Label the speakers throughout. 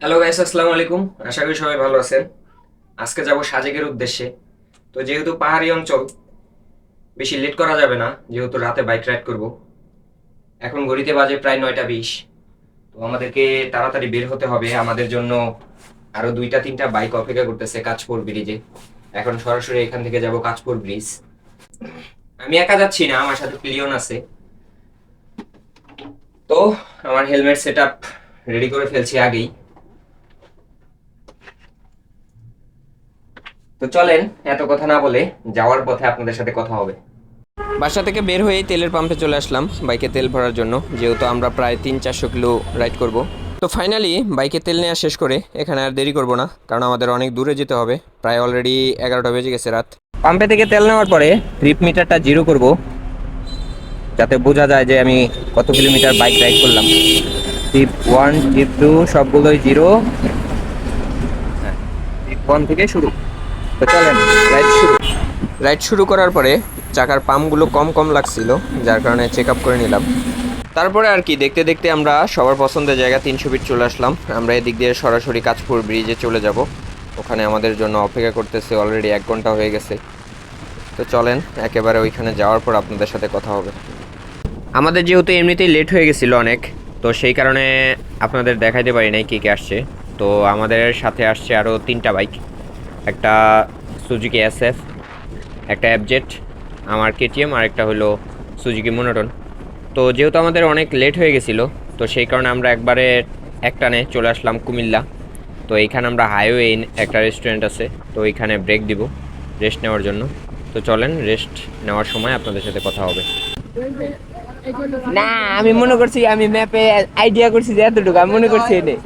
Speaker 1: Hello guys, আসসালামু আলাইকুম। আশা করি সবাই ভালো আছেন। আজকে যাব সাজেকের উদ্দেশ্যে। তো যেহেতু পাহাড়ি অঞ্চল, বেশি লেট করা যাবে না, যেহেতু রাতে বাইক রাইড করব। এখন ঘড়িতে বাজে প্রায় 9টা 20। তো আমাদেরকে তাড়াতাড়ি বের হতে হবে। আমাদের জন্য আরো 2টা 3টা বাইক অপেক্ষা করতেছে কাঁচপুর ব্রিজে। এখন সরাসরি এখান থেকে যাব কাঁচপুর ব্রিজ। আমি একা যাচ্ছি না, আমার সাথে প্লিয়ন আছে। তো আমার হেলমেট সেট আপ রেডি করে ফেলছি আগেই। তো চলেন, এত কথা না বলে যাওয়ার পথে আপনাদের সাথে কথা হবে। বাসা থেকে বের হয়েই তেলের পাম্পে চলে আসলাম বাইকে তেল ভরার জন্য, যেহেতু আমরা প্রায় 300-400 কিলো রাইড করব। তো ফাইনালি বাইকে তেল নেওয়া শেষ করে এখানে আর দেরি করব না, কারণ আমাদের অনেক দূরে যেতে হবে। প্রায় অলরেডি 11টা বেজে গেছে রাত। পাম্পে থেকে তেল নেওয়ার পরে ট্রিপ মিটারটা জিরো করব, যাতে বোঝা যায় যে আমি কত কিলোমিটার বাইক রাইড করলাম। ট্রিপ 1 ট্রিপ 2 সবগুলোই জিরো। হ্যাঁ, ট্রিপ 1 থেকে শুরু। তো চলেন, রাইড শুরু করার পরে চাকার পাম্পগুলো কম কম লাগছিল, যার কারণে চেক আপ করে নিলাম। তারপরে আর কি দেখতে দেখতে আমরা সবার পছন্দের জায়গা 300 ফিট চলে আসলাম। আমরা এদিক দিয়ে সরাসরি কাঁচপুর ব্রিজে চলে যাব। ওখানে আমাদের জন্য অপেক্ষা করতেছে, অলরেডি 1 ঘন্টা হয়ে গেছে। তো চলেন, একেবারে ওইখানে যাওয়ার পর আপনাদের সাথে কথা হবে। আমাদের যেহেতু এমনিতেই লেট হয়ে গেছিলো অনেক, তো সেই কারণে আপনাদের দেখাইতে পারি নাই কী কী আসছে। তো আমাদের সাথে আসছে আরও 3টা বাইক। একটা সুজুকি SF, একটা অ্যাবজেট, আমার KTM, আর একটা হলো সুজুকি মোনোটন। তো যেহেতু আমাদের অনেক লেট হয়ে গেছিলো, তো সেই কারণে আমরা একবারে একটানে চলে আসলাম কুমিল্লা। তো এইখানে আমরা হাইওয়ে একটা রেস্টুরেন্ট আছে, তো এইখানে ব্রেক দিব রেস্ট নেওয়ার জন্য। তো চলেন, রেস্ট নেওয়ার সময় আপনাদের সাথে কথা হবে। না, আমি মনে করছি, আমি ম্যাপে আইডিয়া করছি যে এতটুকু আমি মনে করছি এনে।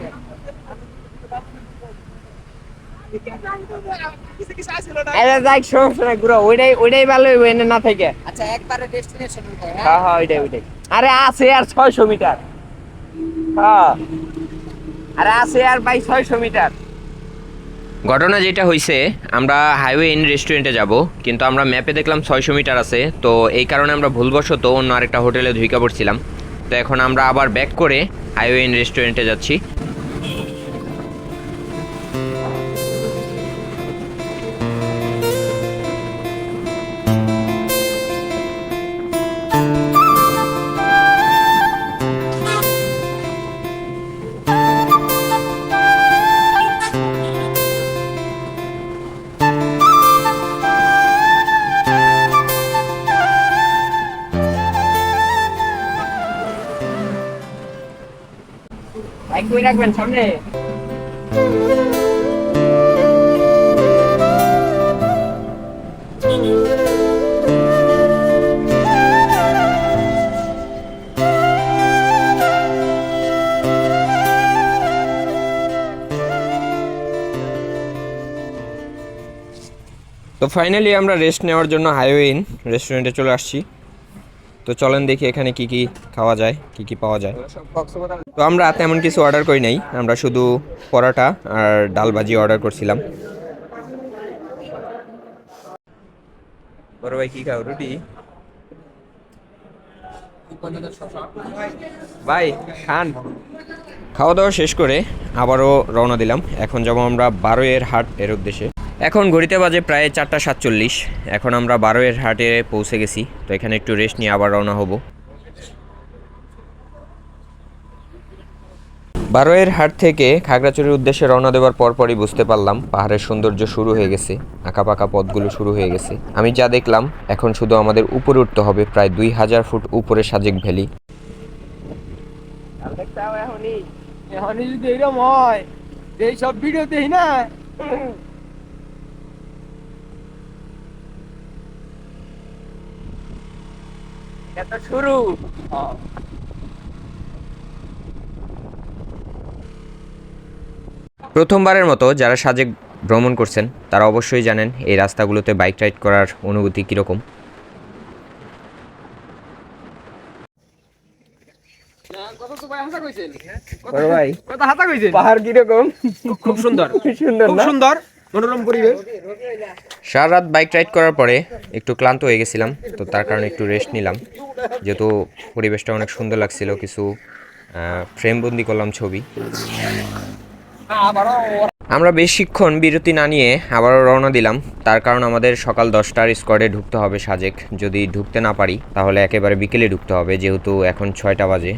Speaker 1: আরে যাই, সমস্যা নাই, ঘুরো। ওইটাই ওইটাই ভালো হইব এনে না থেকে।
Speaker 2: আচ্ছা একবারে ডেস্টিনেশন উঠাই, হ্যাঁ?
Speaker 1: হ্যাঁ হ্যাঁ, ওইটাই ওইটাই। আরে আছে আর 600 মিটার। হ্যাঁ, আরে আছে আর ভাই 600 মিটার। ঘটনা যেটা হয়েছে, আমরা হাইওয়ে ইন রেস্টুরেন্টে যাব, কিন্তু আমরা ম্যাপে দেখলাম 600 মিটার আছে। তো এই কারণে আমরা ভুলবশত অন্য আরেকটা হোটেলে ঢুকে পড়ছিলাম। তো এখন আমরা আবার ব্যাক করে হাইওয়ে ইন রেস্টুরেন্টে যাচ্ছি। বাইক কই রাখবেন সামনে? তো ফাইনালি আমরা রেস্ট নেওয়ার জন্য হাইওয়ে ইন রেস্টুরেন্টে চলে আসছি। তো চলেন দেখি এখানে কি কি খাওয়া যায়, কি কি পাওয়া যায়। তো আমরা তেমন কিছু অর্ডার করি নাই, আমরা শুধু পরোটা আর ডাল ভাজি অর্ডার করছিলাম। বড় ভাই কি খাও, রুটি? ভাই খান। খাওয়া দাওয়া শেষ করে আবারও রওনা দিলাম। এখন যাব আমরা বারোয়ের হাট এর উদ্দেশ্যে। এখন ঘড়িতে বাজে প্রায় 4টা 47। এখন আমরা বারোয়ের হাটে পৌঁছে গেছি। তো এখানে একটু রেস্ট নিয়ে আবার রওনা হব। বারোয়ের হাট থেকে খাগড়াছড়ির উদ্দেশ্যে রওনা দেওয়ার পরপরই বুঝতে পারলাম পাহাড়ের সৌন্দর্য শুরু হয়ে গেছে, আঁকাপাকা পথগুলো শুরু হয়ে গেছে। আমি যা দেখলাম, এখন শুধু আমাদের উপরে উঠতে হবে, প্রায় 2000 ফুট উপরে সাজেক ভ্যালি।
Speaker 2: এখনই যদি এরকম হয়, এই সব ভিডিও দেই না,
Speaker 1: এটা শুরু। প্রথমবারের মতো যারা সাজেক ভ্রমণ করছেন তারা অবশ্যই জানেন এই রাস্তাগুলোতে বাইক রাইড করার অনুভূতি কীরকম।
Speaker 2: কথা তো ভাই হাসা কইছেন।
Speaker 1: বড় ভাই,
Speaker 2: কথা হাসা কইছেন।
Speaker 1: পাহাড় কিরকম?
Speaker 2: খুব সুন্দর,
Speaker 1: সুন্দর
Speaker 2: খুব
Speaker 1: না?
Speaker 2: সুন্দর, মনোরম পরিবেশ।
Speaker 1: সারা রাত বাইক রাইড করার পরে একটু ক্লান্ত হয়ে গেছিলাম, তো তার কারণে একটু রেস্ট নিলাম। যেহেতু পরিবেশটা অনেক সুন্দর লাগছিল, কিছু ফ্রেমবন্দি করলাম ছবি। আমরা বেশিক্ষণ বিরতি না নিয়ে আবারও রওনা দিলাম, তার কারণ আমাদের সকাল 10টার স্কোয়াডে ঢুকতে হবে সাজেক। যদি ঢুকতে না পারি তাহলে একেবারে বিকেলে ঢুকতে হবে, যেহেতু এখন 6টা বাজে।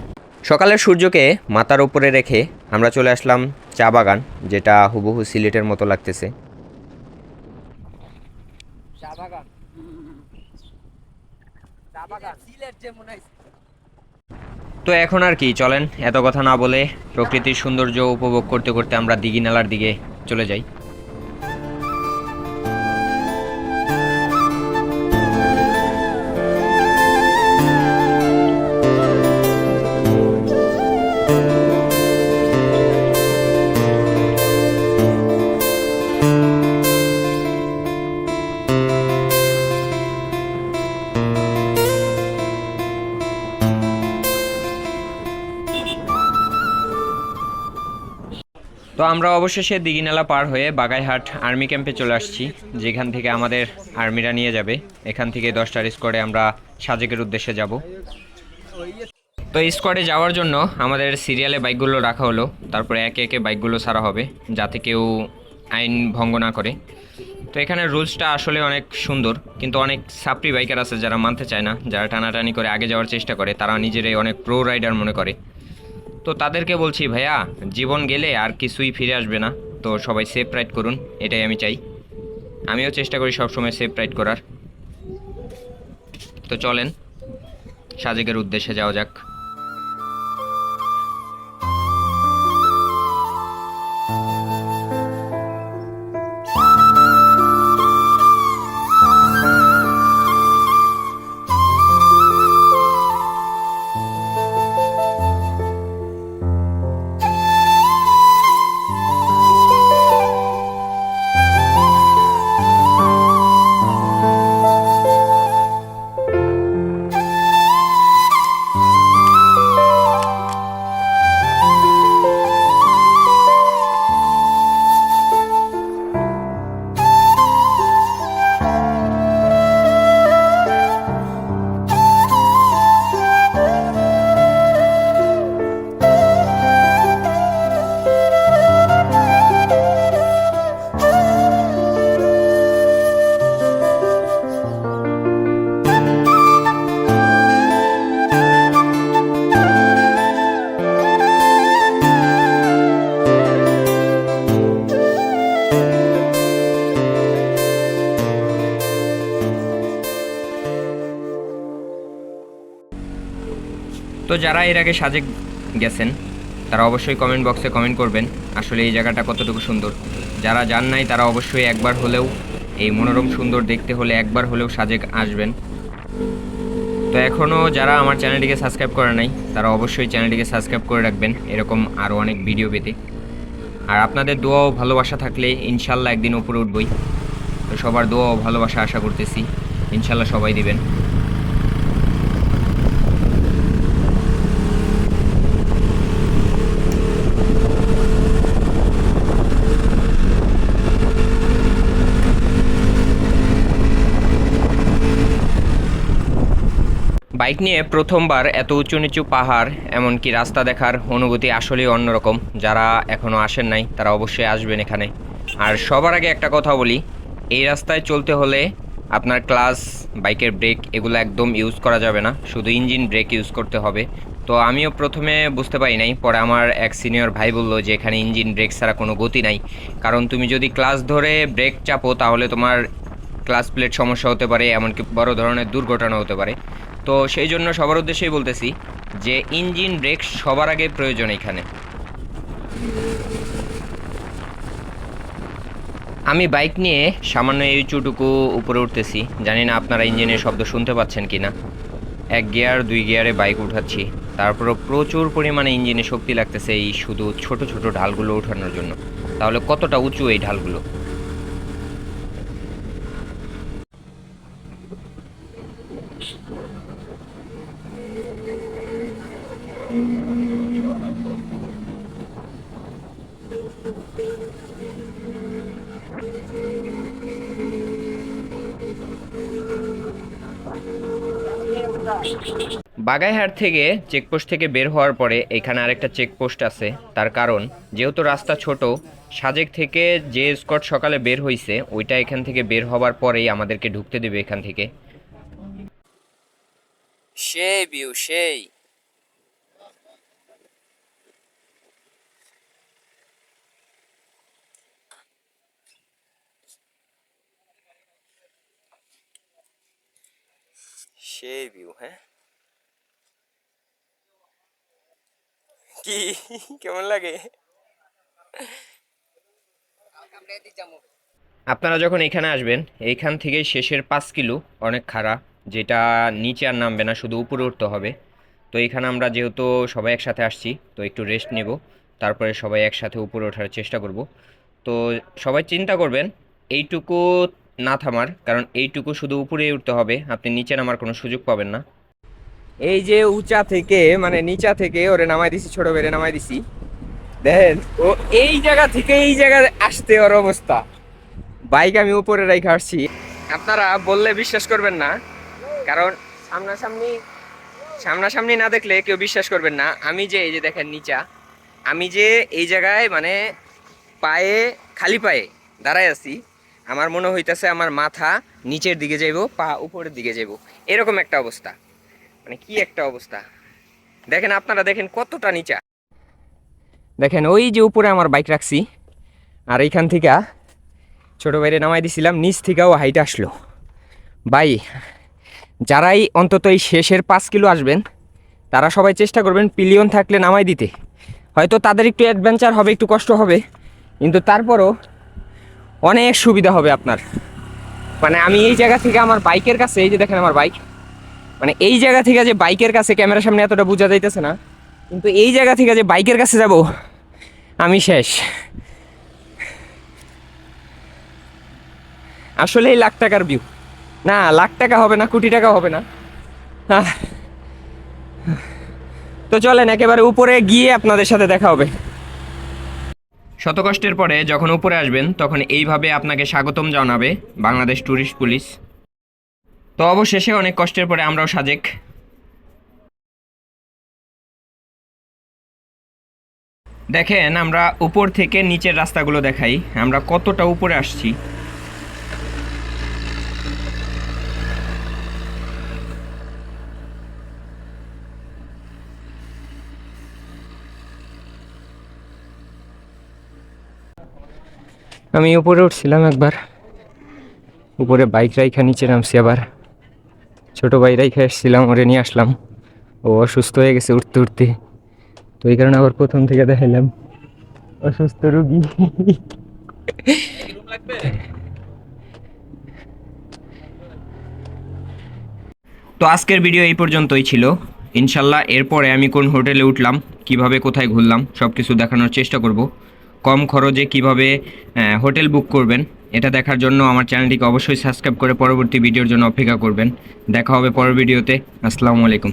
Speaker 1: সকালের সূর্যকে মাথার উপরে রেখে আমরা চলে আসলাম চা বাগান, যেটা হুবহু সিলেটের মতো লাগতেছে। তো এখন আর কি, চলেন এত কথা না বলে প্রকৃতির সৌন্দর্য উপভোগ করতে করতে আমরা দিঘিনালার দিকে চলে যাই। তো আমরা অবশেষে দিঘিনালা পার হয়ে বাগাইহাট আর্মি ক্যাম্পে চলে আসছি, যেখান থেকে আমাদের আর্মিরা নিয়ে যাবে। এখান থেকে 10টার স্কোয়াডে আমরা সাজেকের উদ্দেশ্যে যাব। তো স্কোয়াডে যাওয়ার জন্য আমাদের সিরিয়ালে বাইকগুলো রাখা হলো, তারপরে একে একে বাইকগুলো ছাড়া হবে যাতে কেউ আইন ভঙ্গ না করে। তো এখানে রুলসটা আসলে অনেক সুন্দর, কিন্তু অনেক সাপ্রি বাইকার আছে যারা মানতে চায় না, যারা টানাটানি করে আগে যাওয়ার চেষ্টা করে, তারা নিজেরাই অনেক প্রো রাইডার মনে করে। তো তাদেরকে বলছি, ভাইয়া জীবন গেলে আর কিছুই ফিরে আসবে না, তো সবাই সেফ রাইড করুন, এটাই আমি চাই। আমিও চেষ্টা করি সবসময় সেফ রাইড করার। তো চলেন সাজেকের উদ্দেশ্যে যাওয়া যাক। তো যারা এর আগে সাজেক গেছেন তারা অবশ্যই কমেন্ট বক্সে কমেন্ট করবেন আসলে এই জায়গাটা কতটুকু সুন্দর। যারা যান নাই তারা অবশ্যই একবার হলেও, এই মনোরম সুন্দর দেখতে হলে একবার হলেও সাজেক আসবেন। তো এখনও যারা আমার চ্যানেলটিকে সাবস্ক্রাইব করে নাই তারা অবশ্যই চ্যানেলটিকে সাবস্ক্রাইব করে রাখবেন এরকম আরও অনেক ভিডিও পেতে। আর আপনাদের দোয়া ও ভালোবাসা থাকলে ইনশাল্লাহ একদিন উপরে উঠবই। তো সবার দোয়া ও ভালোবাসা আশা করতেছি, ইনশাল্লাহ সবাই দিবেন। বাইক নিয়ে প্রথমবার এত উঁচু নিচু পাহাড় এমনকি রাস্তা দেখার অনুভূতি আসলেই অন্যরকম। যারা এখনও আসেন নাই তারা অবশ্যই আসবেন এখানে। আর সবার আগে একটা কথা বলি, এই রাস্তায় চলতে হলে আপনার ক্লাচ, বাইকের ব্রেক এগুলো একদম ইউজ করা যাবে না, শুধু ইঞ্জিন ব্রেক ইউজ করতে হবে। তো আমিও প্রথমে বুঝতে পারি নাই, পরে আমার এক সিনিয়র ভাই বললো যে এখানে ইঞ্জিন ব্রেক ছাড়া কোনো গতি নাই, কারণ তুমি যদি ক্লাচ ধরে ব্রেক চাপো তাহলে তোমার ক্লাচ প্লেট সমস্যা হতে পারে, এমনকি বড় ধরনের দুর্ঘটনা হতে পারে। তো সেই জন্য সবার উদ্দেশ্যেই বলতেছি যে ইঞ্জিন ব্রেক সবার আগে প্রয়োজন এখানে। আমি বাইক নিয়ে সামান্য এই উঁচুটুকু উপরে উঠতেছি, জানি না আপনারা ইঞ্জিনের শব্দ শুনতে পাচ্ছেন কি না। 1 গিয়ার 2 গিয়ারে বাইক উঠাচ্ছি, তারপরও প্রচুর পরিমাণে ইঞ্জিনে শক্তি লাগতেছে এই শুধু ছোট ছোট ঢালগুলো ওঠানোর জন্য। তাহলে কতটা উঁচু এই ঢালগুলো। বাগাইহাট থেকে চেকপোস্ট থেকে বের হওয়ার পরে এখানে আরেকটা চেকপোস্ট আছে। তার কারণ যেহেতু রাস্তা ছোট, সাজেক থেকে যে স্কট সকালে বের হইছে ওইটা এখান থেকে বের হওয়ার পরেই আমাদেরকে ঢুকতে দেবে এখান থেকে। সেই ভিউ, সেই সেই ভিউ। হ্যাঁ, কি কেমন লাগে? আপনারা যখন এখানে আসবেন এইখান থেকে শেষের 5 কিলো অনেক খাড়া, যেটা নিচে আর নামবে না, শুধু উপরে উঠতে হবে। তো এখানে আমরা যেহেতু সবাই একসাথে আসছি তো একটু রেস্ট নেব, তারপরে সবাই একসাথে উপরে ওঠার চেষ্টা করব। তো সবাই চিন্তা করবেন এইটুকু না থামার, কারণ এইটুকু শুধু উপরেই উঠতে হবে, আপনি নিচে নামার কোনো সুযোগ পাবেন না। এই যে উঁচা থেকে মানে নিচা থেকে ওরে নামাই দিছি, ছোট বেড়ে নামাই দিছি, দেখেন ও এই জায়গা থেকে এই জায়গায় আসতে ওর অবস্থা। বাইক আমি উপরে রেখে আসছি, আপনারা বললে বিশ্বাস করবেন না, কারণ সামনাসামনি সামনাসামনি না দেখলে কেউ বিশ্বাস করবেন না। আমি যে এই যে দেখেন নিচা, আমি যে এই জায়গায় মানে পায়ে খালি পায়ে দাঁড়ায় আছি, আমার মনে হইতেছে আমার মাথা নিচের দিকে যাইব, পা উপরের দিকে যাইব, এরকম একটা অবস্থা। মানে কি একটা অবস্থা দেখেন, আপনারা দেখেন কতটা নিচা। দেখেন ওই যে উপরে আমার বাইক রাখছি, আর এইখান থেকে ছোটো বাইরে নামাই দিছিলাম, নিচ থেকেও হাইট আসলো। ভাই যারাই অন্তত এই শেষের 5 কিলো আসবেন তারা সবাই চেষ্টা করবেন পিলিয়ন থাকলে নামাই দিতে। হয়তো তাদের একটু অ্যাডভেঞ্চার হবে, একটু কষ্ট হবে, কিন্তু তারপরও অনেক সুবিধা হবে আপনার। মানে আমি এই জায়গা থেকে আমার বাইকের কাছে, এই যে দেখেন আমার বাইক, মানে এই জায়গা থেকে যে বাইকের কাছে ক্যামেরার সামনে এতটা বোঝা যাইতেছে না, কিন্তু এই জায়গা থেকে যে বাইকের কাছে যাব আমি শেষ। আসলেই লাখ টাকার ভিউ, না লাখ টাকা হবে না, কোটি টাকা হবে না। তো চলেন একেবারে উপরে গিয়ে আপনাদের সাথে দেখা হবে। শত কষ্টের পরে যখন উপরে আসবেন তখন এইভাবে আপনাকে স্বাগতম জানাবে বাংলাদেশ ট্যুরিস্ট পুলিশ। তো অবশেষে অনেক কষ্টের পরে আমরাও সাজেক। দেখেন আমরা উপর থেকে নিচের রাস্তাগুলো দেখাই, আমরা কতটা উপরে আসছি। আমি উপরে উঠছিলাম একবার, উপরে বাইক রাইখা নিচে নামছি, আবার ছোটো বাইক রাইখা এসেছিলাম, ওরে নিয়ে আসলাম, ও অসুস্থ হয়ে গেছে উঠতে উঠতে, তো এই কারণে আবার প্রথম থেকে দেখাইলাম অসুস্থ রুগী। তো আজকের ভিডিও এই পর্যন্তই ছিল। ইনশাল্লাহ এরপরে আমি কোন হোটেলে উঠলাম, কিভাবে কোথায় ঘুরলাম সব কিছু দেখানোর চেষ্টা করব। কম খরচে কিভাবে হোটেল বুক করবেন এটা দেখার জন্য আমার চ্যানেলটিকে অবশ্যই সাবস্ক্রাইব করে পরবর্তী ভিডিওর জন্য অপেক্ষা করবেন। দেখা হবে পরের ভিডিওতে। আসসালামু আলাইকুম।